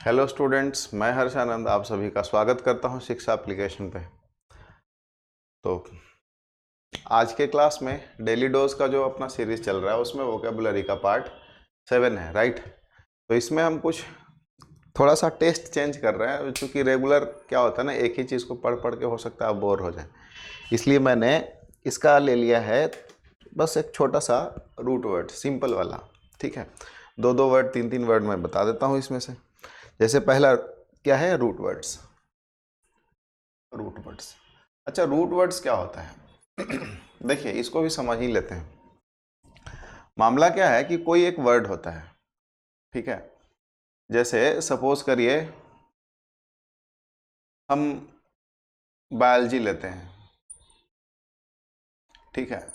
Hello students, मैं हर्षानंद आप सभी का स्वागत करता हूं शिक्षा एप्लीकेशन पे। तो आज के क्लास में डेली डोज का जो अपना सीरीज चल रहा है उसमें वोकेबुलरी का पार्ट 7 है, राइट। तो इसमें हम कुछ थोड़ा सा टेस्ट चेंज कर रहे हैं, क्योंकि रेगुलर क्या होता है ना, एक ही चीज़ को पढ़ पढ़ के हो सकता है आप बोर हो जाए। इसलिए मैंने इसका ले लिया है बस एक छोटा सा रूट वर्ड, सिंपल वाला। ठीक है, दो दो वर्ड, तीन तीन वर्ड मैं बता देता हूँ इसमें से। जैसे पहला क्या है, रूट वर्ड्स। रूट वर्ड्स, अच्छा रूट वर्ड्स क्या होता है देखिए इसको भी समझ ही लेते हैं। मामला क्या है कि कोई एक वर्ड होता है, ठीक है। जैसे सपोज करिए हम बायोलॉजी लेते हैं, ठीक है।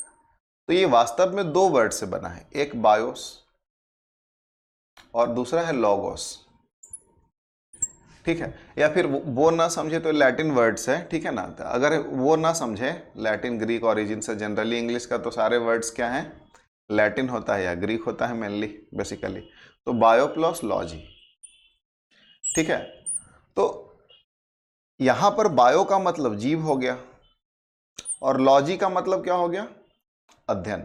तो ये वास्तव में दो वर्ड से बना है, एक बायोस और दूसरा है लॉगोस, ठीक है। या फिर वो ना समझे तो लैटिन वर्ड्स है, ठीक है ना। तो अगर वो ना समझे, लैटिन ग्रीक ओरिजिन से, जनरली इंग्लिश का तो सारे वर्ड्स क्या हैं, लैटिन होता है या ग्रीक होता है मेनली, बेसिकली। तो बायो प्लस लॉजी, ठीक है। तो यहां पर बायो का मतलब जीव हो गया और लॉजी का मतलब क्या हो गया, अध्ययन।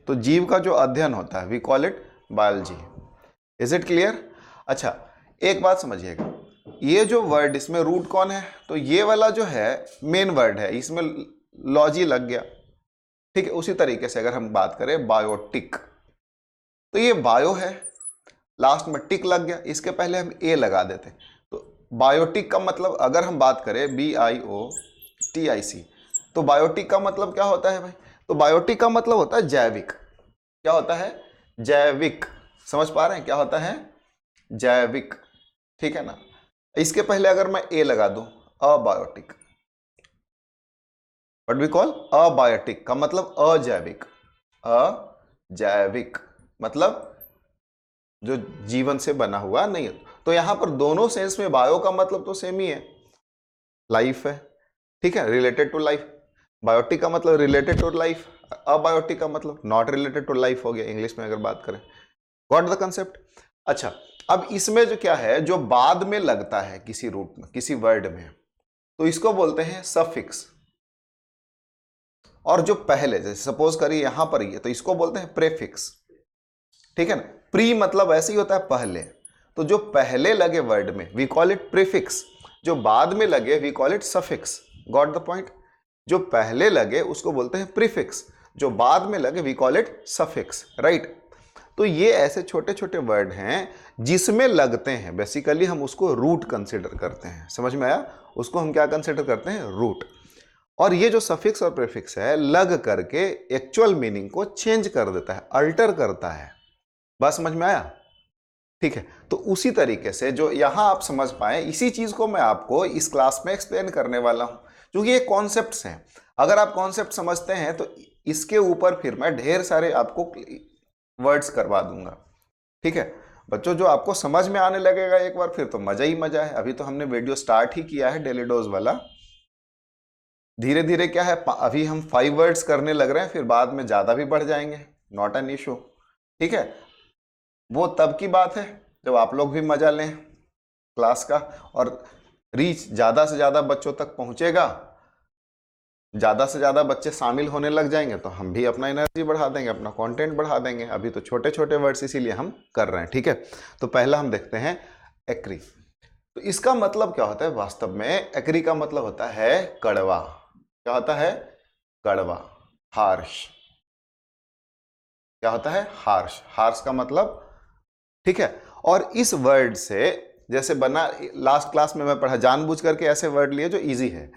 तो जीव का जो अध्ययन होता है we call it biology. Is it clear? अच्छा, एक बात समझिएगा, ये जो वर्ड इसमें रूट कौन है, तो ये वाला जो है मेन वर्ड है, इसमें लॉजी लग गया, ठीक है। उसी तरीके से अगर हम बात करें बायोटिक, तो ये बायो है, लास्ट में टिक लग गया, इसके पहले हम ए लगा देते। तो बायोटिक का मतलब अगर हम बात करें BIOTIC, तो बायोटिक का मतलब क्या होता है भाई, तो बायोटिक का मतलब होता है जैविक। क्या होता है, जैविक। समझ पा रहे हैं क्या होता है, जैविक, ठीक है ना। इसके पहले अगर मैं ए लगा दूं, abiotic, what we call abiotic का मतलब अजैविक। अजैविक मतलब जो जीवन से बना हुआ नहीं है। तो यहां पर दोनों सेंस में बायो का मतलब तो सेम ही है, लाइफ है, ठीक है, रिलेटेड टू लाइफ। बायोटिक का मतलब रिलेटेड टू लाइफ, अबायोटिक का मतलब नॉट रिलेटेड टू लाइफ हो गया इंग्लिश में अगर बात करें। Got the concept? अच्छा, अब इसमें जो क्या है, जो बाद में लगता है किसी रूट में, किसी वर्ड में, तो इसको बोलते हैं सफिक्स। और जो पहले, जैसे सपोज करिए यहां पर ही है, तो इसको बोलते हैं प्रेफिक्स, ठीक है ना। प्री मतलब ऐसे ही होता है पहले, तो जो पहले लगे वर्ड में वी कॉल इट प्रीफिक्स, जो बाद में लगे we call it suffix. Got the point? जो पहले लगे उसको बोलते हैं प्रीफिक्स, जो बाद में लगे we call it suffix, right. तो ये ऐसे छोटे छोटे वर्ड हैं जिसमें लगते हैं, बेसिकली हम उसको रूट कंसिडर करते हैं। समझ में आया? उसको हम क्या कंसिडर करते हैं, रूट। और ये जो सफिक्स और प्रीफिक्स है, लग करके एक्चुअल मीनिंग को चेंज कर देता है, अल्टर करता है। बात समझ में आया? ठीक है। तो उसी तरीके से जो यहां आप समझ पाए, इसी चीज को मैं आपको इस क्लास में एक्सप्लेन करने वाला हूं, क्योंकि ये कॉन्सेप्ट्स हैं। अगर आप कॉन्सेप्ट समझते हैं तो इसके ऊपर फिर मैं ढेर सारे आपको वर्ड्स करवा दूंगा, ठीक है। बच्चों, जो आपको समझ में आने लगेगा एक बार, फिर तो मजा ही मजा है। अभी तो हमने वीडियो स्टार्ट ही किया है डेली डोज वाला। धीरे धीरे क्या है, अभी हम 5 वर्ड्स करने लग रहे हैं, फिर बाद में ज्यादा भी बढ़ जाएंगे, नॉट एन इशू, ठीक है। वो तब की बात है जब आप लोग भी मजा लें क्लास का, और रीच ज़्यादा से ज़्यादा बच्चों तक पहुंचेगा, ज़्यादा से ज़्यादा बच्चे शामिल होने लग जाएंगे, तो हम भी अपना एनर्जी बढ़ा देंगे, अपना कंटेंट बढ़ा देंगे। अभी तो छोटे छोटे वर्ड्स इसीलिए हम कर रहे हैं, ठीक है। तो पहला हम देखते हैं एक्री। तो इसका मतलब क्या होता है वास्तव में, एक्री का मतलब होता है कड़वा। क्या होता है, कड़वा, हार्श। क्या होता है, हार्श। हार्श का मतलब, ठीक है। और इस वर्ड से जैसे बना, लास्ट क्लास में मैं पढ़ा, जानबूझ करके ऐसे वर्ड लिए जो इजी है,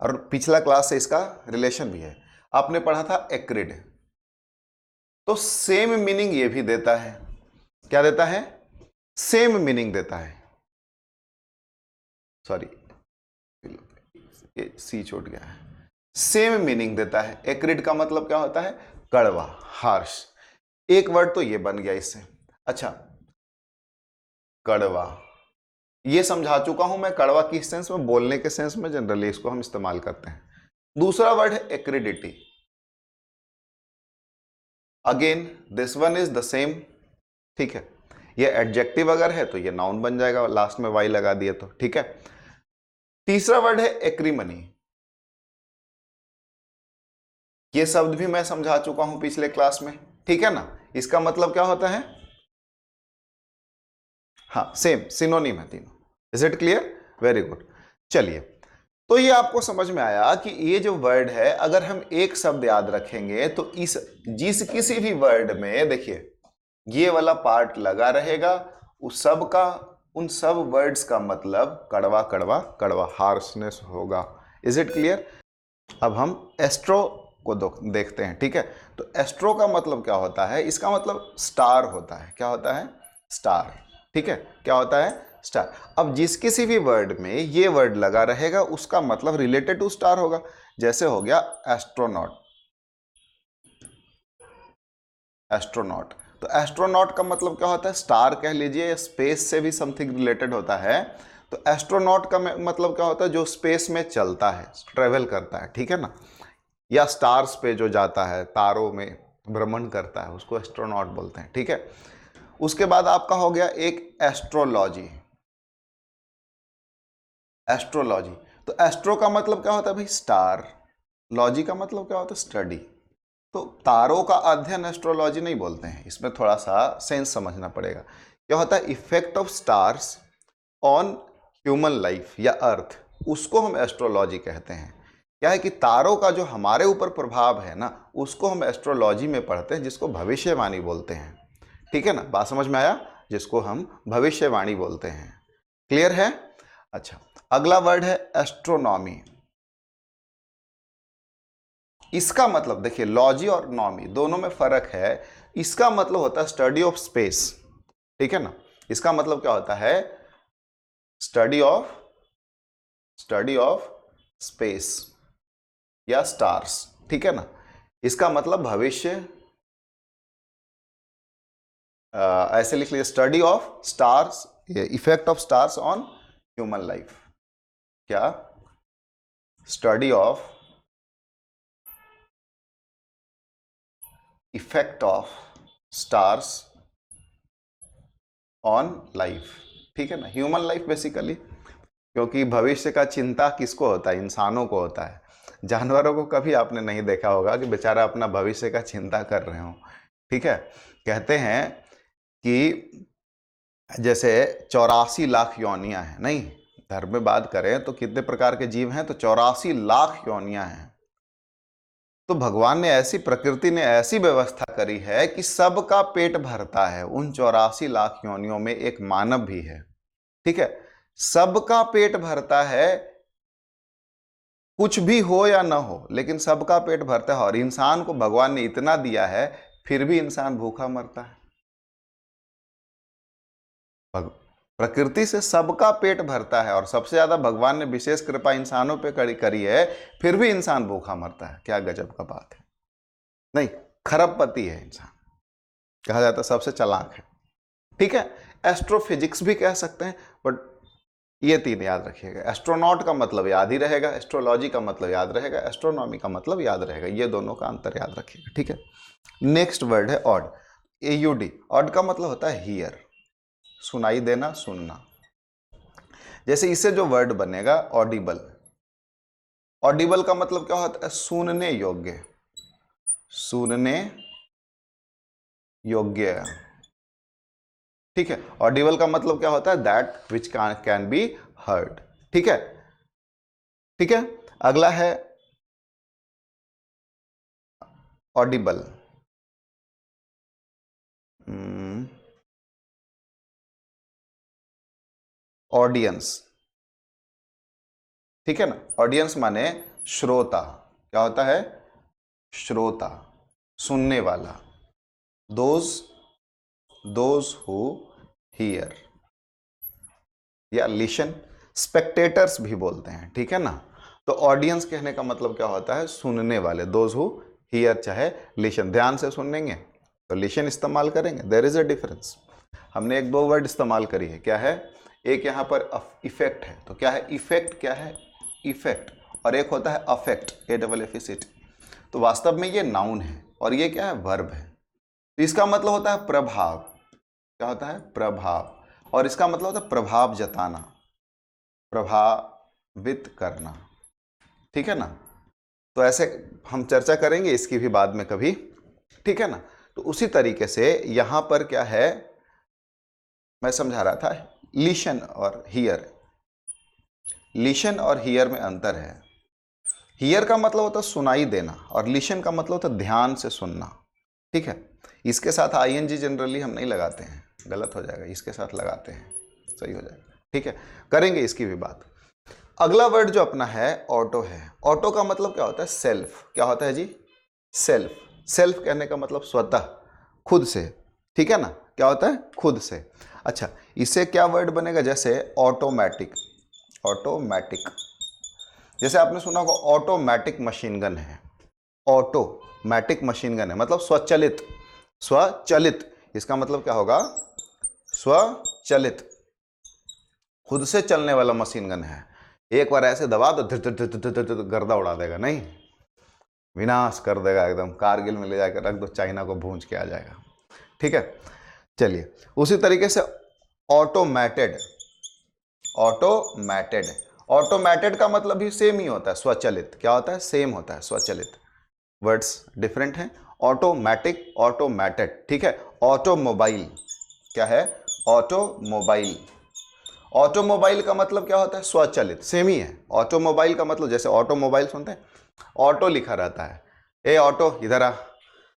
और पिछला क्लास से इसका रिलेशन भी है। आपने पढ़ा था एक्रिड, तो सेम मीनिंग ये भी देता है। क्या देता है, सेम मीनिंग देता है। सॉरी, ये सी छूट गया है। सेम मीनिंग देता है। एक्रिड का मतलब क्या होता है, कड़वा, हार्श। एक वर्ड तो ये बन गया इससे। अच्छा, कड़वा ये समझा चुका हूं मैं, कड़वा किस सेंस में, बोलने के सेंस में जनरली इसको हम इस्तेमाल करते हैं। दूसरा वर्ड है acridity. Again this one is the same, ठीक है। ये एडजेक्टिव अगर है तो ये नाउन बन जाएगा, लास्ट में वाई लगा दिए तो, ठीक है। तीसरा वर्ड है एक्रीमनी। ये शब्द भी मैं समझा चुका हूं पिछले क्लास में, ठीक है ना। इसका मतलब क्या होता है, हाँ सेम सिनोनिम है तीनों। Is it clear? Very good. चलिए, तो ये आपको समझ में आया कि ये जो वर्ड है, अगर हम एक शब्द याद रखेंगे तो इस जिस किसी भी वर्ड में देखिए ये वाला पार्ट लगा रहेगा, उस सब का, उन सब वर्ड्स का मतलब कड़वा कड़वा कड़वा, हार्शनेस होगा। Is it clear? अब हम एस्ट्रो को देखते हैं, ठीक है। तो एस्ट्रो का मतलब क्या होता है, इसका मतलब स्टार होता है। क्या होता है? स्टार, ठीक है। क्या होता है? स्टार। अब जिस किसी भी वर्ड में ये वर्ड लगा रहेगा उसका मतलब रिलेटेड टू स्टार होगा। जैसे हो गया एस्ट्रोनॉट, एस्ट्रोनॉट। तो एस्ट्रोनॉट का मतलब क्या होता है, स्टार कह लीजिए, स्पेस से भी समथिंग रिलेटेड होता है। तो एस्ट्रोनॉट का मतलब क्या होता है, जो स्पेस में चलता है, ट्रेवल करता है, ठीक है ना, या स्टार्स पे जो जाता है, तारों में भ्रमण करता है, उसको एस्ट्रोनॉट बोलते हैं, ठीक है। उसके बाद आपका हो गया एक एस्ट्रोलॉजी। एस्ट्रोलॉजी, तो एस्ट्रो का मतलब क्या होता है भाई, स्टार। लॉजी का मतलब क्या होता है, स्टडी। तो तारों का अध्ययन एस्ट्रोलॉजी नहीं बोलते हैं, इसमें थोड़ा सा सेंस समझना पड़ेगा। क्या होता है, effect of stars on human life या अर्थ, उसको हम एस्ट्रोलॉजी कहते हैं। क्या है कि तारों का जो हमारे ऊपर प्रभाव है ना, उसको हम एस्ट्रोलॉजी में पढ़ते हैं, जिसको भविष्यवाणी बोलते हैं, ठीक है ना। बात समझ में आया? जिसको हम भविष्यवाणी बोलते हैं। क्लियर है? अच्छा, अगला वर्ड है एस्ट्रोनॉमी। इसका मतलब देखिए, लॉजी और नॉमी दोनों में फर्क है। इसका मतलब होता है स्टडी ऑफ स्पेस, ठीक है ना। इसका मतलब क्या होता है, स्टडी ऑफ स्पेस या स्टार्स, ठीक है ना। इसका मतलब भविष्य, ऐसे लिख लीजिए, study of stars, effect of stars on human life. क्या? Study of effect of stars on life, ठीक है ना, ह्यूमन लाइफ बेसिकली। क्योंकि भविष्य का चिंता किसको होता है, इंसानों को होता है। जानवरों को कभी आपने नहीं देखा होगा कि बेचारा अपना भविष्य का चिंता कर रहे हो, ठीक है। कहते हैं कि जैसे 84 लाख योनियां हैं, नहीं धर्म में बात करें तो कितने प्रकार के जीव हैं, तो 84 लाख योनियां हैं। तो भगवान ने ऐसी, प्रकृति ने ऐसी व्यवस्था करी है कि सबका पेट भरता है। उन 84 लाख योनियों में एक मानव भी है, ठीक है। सबका पेट भरता है, कुछ भी हो या ना हो, लेकिन सबका पेट भरता है। और इंसान को भगवान ने इतना दिया है, फिर भी इंसान भूखा मरता है। प्रकृति से सबका पेट भरता है और सबसे ज्यादा भगवान ने विशेष कृपा इंसानों पे करी है, फिर भी इंसान भूखा मरता है। क्या गजब का बात है। नहीं, खरबपति है इंसान, कहा जाता है सबसे चालाक है, ठीक है। एस्ट्रोफिजिक्स भी कह सकते हैं, बट ये तीन याद रखिएगा। एस्ट्रोनॉट का मतलब याद ही रहेगा, एस्ट्रोलॉजी का मतलब याद रहेगा, एस्ट्रोनॉमी का मतलब याद रहेगा। ये दोनों का अंतर याद रखिएगा, ठीक है। नेक्स्ट वर्ड है ऑड, AUD। ऑड का मतलब होता है हियर, सुनाई देना, सुनना। जैसे इससे जो वर्ड बनेगा ऑडिबल। ऑडिबल का मतलब क्या होता है, सुनने योग्य, सुनने योग्य, ठीक है। ऑडिबल का मतलब क्या होता है, that which can be heard, ठीक है, ठीक है। अगला है ऑडिबल, ऑडियंस, ठीक है ना। ऑडियंस माने श्रोता। क्या होता है, श्रोता, सुनने वाला। दोज हु हियर या लिशन, स्पेक्टेटर्स भी बोलते हैं, ठीक है ना। तो ऑडियंस कहने का मतलब क्या होता है, सुनने वाले, दोज हु हियर, चाहे लिशन, ध्यान से सुनेंगे तो लिशन इस्तेमाल करेंगे। There is a difference. हमने एक दो वर्ड इस्तेमाल करी है, क्या है, एक यहाँ पर इफेक्ट है, तो क्या है इफेक्ट, क्या है इफेक्ट, और एक होता है अफेक्ट, AFFECT। तो वास्तव में ये नाउन है और ये क्या है, वर्ब है। तो इसका मतलब होता है प्रभाव। क्या होता है? प्रभाव। और इसका मतलब होता है प्रभाव जताना, प्रभावित करना, ठीक है ना। तो ऐसे हम चर्चा करेंगे इसकी भी बाद में कभी, ठीक है ना। तो उसी तरीके से यहां पर क्या है, मैं समझा रहा था, लिशन और हियर, लिशन और हियर में अंतर है। हियर का मतलब होता है सुनाई देना और लिशन का मतलब होता है ध्यान से सुनना, ठीक है। इसके साथ आईएनजी जनरली हम नहीं लगाते हैं, गलत हो जाएगा, इसके साथ लगाते हैं, सही हो जाएगा, ठीक है। करेंगे इसकी भी बात। अगला वर्ड जो अपना है ऑटो है। ऑटो का मतलब क्या होता है? सेल्फ। क्या होता है जी? सेल्फ। सेल्फ कहने का मतलब स्वतः, खुद से, ठीक है ना। क्या होता है? खुद से। अच्छा, इससे क्या वर्ड बनेगा? जैसे ऑटोमेटिक, ऑटोमेटिक, जैसे आपने सुना होगा ऑटोमेटिक मशीन गन है, ऑटोमेटिक मशीन गन है मतलब स्वचालित, स्वचालित, इसका मतलब क्या होगा? स्वचालित, खुद से चलने वाला मशीन गन है। एक बार ऐसे दबा तो धर धर धर धर धर गर्दा उड़ा देगा, नहीं, विनाश कर देगा एकदम, कारगिल में ले जाकर रख दो, चाइना को भूंज के आ जाएगा, ठीक है। चलिए, उसी तरीके से ऑटोमेटेड, ऑटोमेटेड, ऑटोमेटेड का मतलब भी सेम ही होता है, स्वचालित। क्या होता है? सेम होता है, स्वचालित। वर्ड्स डिफरेंट हैं, ऑटोमेटिक, ऑटोमेटेड, ठीक है। ऑटोमोबाइल, क्या है? ऑटोमोबाइल। ऑटोमोबाइल का मतलब क्या होता है? स्वचालित, सेम ही है। ऑटोमोबाइल का मतलब, जैसे ऑटोमोबाइल सुनते हैं, ऑटो लिखा रहता है, ए ऑटो इधर आ,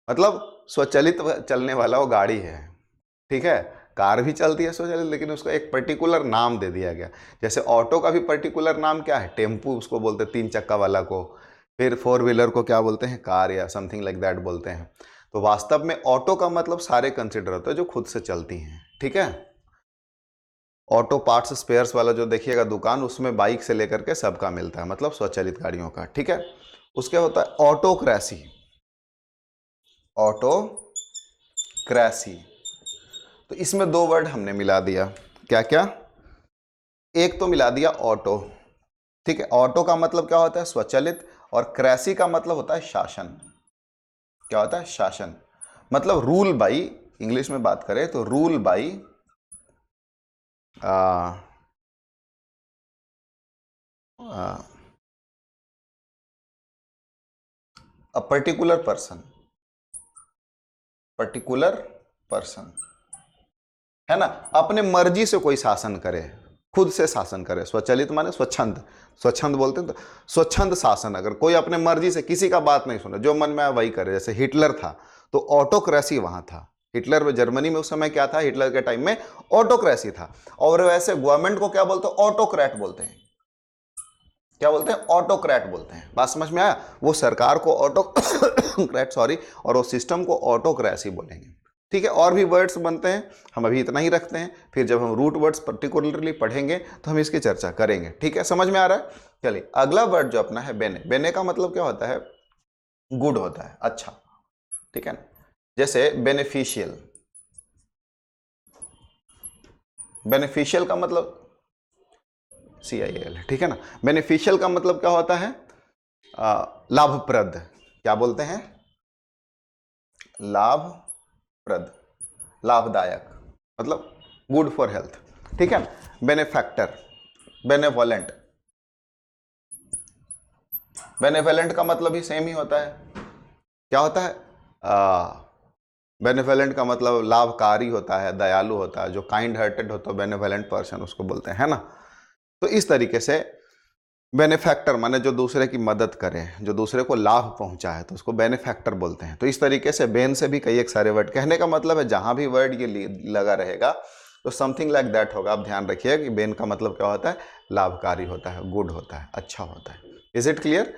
मतलब स्वचालित चलने वाला वो गाड़ी है, ठीक है। कार भी चलती है स्वचालित, लेकिन उसको एक पर्टिकुलर नाम दे दिया गया। जैसे ऑटो का भी पर्टिकुलर नाम क्या है? टेम्पू उसको बोलते हैं, 3 चक्का वाला को। फिर 4 व्हीलर को क्या बोलते हैं? कार या समथिंग लाइक दैट बोलते हैं। तो वास्तव में ऑटो का मतलब सारे कंसिडर होते हैं जो खुद से चलती हैं, ठीक है। ऑटो पार्ट्स स्पेयर्स वाला जो देखिएगा दुकान, उसमें बाइक से लेकर के सबका मिलता है, मतलब स्वचालित गाड़ियों का, ठीक है। उसके होता है ऑटोक्रेसी, ऑटोक्रेसी। तो इसमें 2 वर्ड हमने मिला दिया, क्या क्या? एक तो मिला दिया ऑटो, ठीक है। ऑटो का मतलब क्या होता है? स्वचालित। और क्रेसी का मतलब होता है शासन। क्या होता है? शासन, मतलब रूल बाई, इंग्लिश में बात करें तो rule by a particular person, particular person, है ना। अपने मर्जी से कोई शासन करे, खुद से शासन करे। स्वचालित माने स्वच्छंद, स्वच्छंद बोलते हैं, तो स्वच्छंद शासन। अगर कोई अपने मर्जी से किसी का बात नहीं सुने, जो मन में आए वही करे। जैसे हिटलर था तो ऑटोक्रेसी वहां था। हिटलर में, जर्मनी में उस समय क्या था? हिटलर के टाइम में ऑटोक्रेसी था। और वैसे गवर्नमेंट को क्या बोलते हैं? ऑटोक्रेट बोलते हैं। क्या बोलते हैं? ऑटोक्रेट बोलते हैं। बात समझ में आया? वो सरकार को ऑटोक्रेट, सॉरी, और वो सिस्टम को ऑटोक्रेसी बोलेंगे, ठीक है। और भी वर्ड्स बनते हैं, हम अभी इतना ही रखते हैं, फिर जब हम रूट वर्ड्स पर्टिकुलरली पढ़ेंगे तो हम इसकी चर्चा करेंगे, ठीक है। समझ में आ रहा है? चलिए, अगला वर्ड जो अपना है बेने। बेने का मतलब क्या होता है? गुड होता है, अच्छा, ठीक है ना। जैसे बेनिफिशियल, बेनिफिशियल का मतलब CIL है, ठीक है ना। बेनिफिशियल का मतलब क्या होता है? लाभप्रद। क्या बोलते हैं? लाभप्रद, लाभदायक, मतलब गुड फॉर हेल्थ, ठीक है। बेनेफैक्टर, बेनेवोलेंट, बेनेवोलेंट का मतलब ही सेम ही होता है। क्या होता है? बेनेवोलेंट का मतलब लाभकारी होता है, दयालु होता है, जो काइंड हार्टेड होता है, बेनेवोलेंट पर्सन उसको बोलते हैं, है ना। तो इस तरीके से बेनिफैक्टर माने जो दूसरे की मदद करे, जो दूसरे को लाभ पहुंचाए, तो उसको बेनिफैक्टर बोलते हैं। तो इस तरीके से बेन से भी कई एक सारे वर्ड, कहने का मतलब है जहां भी वर्ड ये लगा रहेगा तो समथिंग लाइक दैट होगा। आप ध्यान रखिए कि बेन का मतलब क्या होता है? लाभकारी होता है, गुड होता है, अच्छा होता है। Is it clear?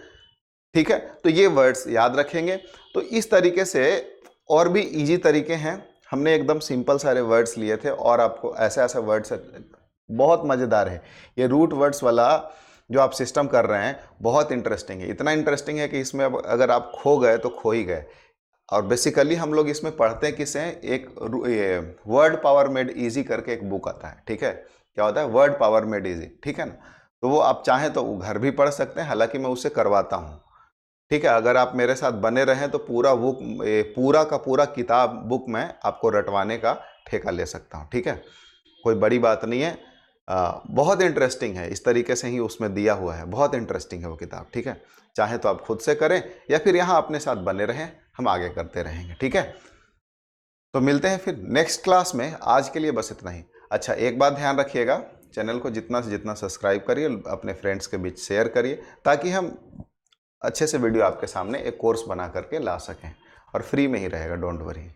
ठीक है, तो ये वर्ड्स याद रखेंगे। तो इस तरीके से और भी इजी तरीके हैं, हमने एकदम सिंपल सारे वर्ड्स लिए थे और आपको ऐसे ऐसे वर्ड्स बहुत मज़ेदार है। ये रूट वर्ड्स वाला जो आप सिस्टम कर रहे हैं बहुत इंटरेस्टिंग है, इतना इंटरेस्टिंग है कि इसमें अब अगर आप खो गए तो खो ही गए। और बेसिकली हम लोग इसमें पढ़ते हैं किसे? एक वर्ड पावर मेड इजी करके एक बुक आता है, ठीक है। क्या होता है? वर्ड पावर मेड इजी, ठीक है ना। तो वो आप चाहें तो घर भी पढ़ सकते हैं, हालांकि मैं उससे करवाता हूँ, ठीक है। अगर आप मेरे साथ बने रहें तो पूरा का पूरा किताब बुक मैं आपको रटवाने का ठेका ले सकता हूँ। ठीक है, कोई बड़ी बात नहीं है। बहुत इंटरेस्टिंग है, इस तरीके से ही उसमें दिया हुआ है, बहुत इंटरेस्टिंग है वो किताब। ठीक है, चाहे तो आप खुद से करें या फिर यहाँ अपने साथ बने रहें, हम आगे करते रहेंगे। ठीक है, तो मिलते हैं फिर नेक्स्ट क्लास में। आज के लिए बस इतना ही। अच्छा, एक बात ध्यान रखिएगा, चैनल को जितना से जितना सब्सक्राइब करिए, अपने फ्रेंड्स के बीच शेयर करिए, ताकि हम अच्छे से वीडियो आपके सामने एक कोर्स बना करके ला सकें, और फ्री में ही रहेगा, डोंट वरी।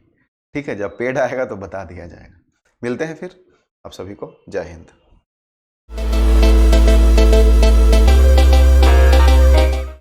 ठीक है, जब पेड आएगा तो बता दिया जाएगा। मिलते हैं फिर, आप सभी को जय हिंद।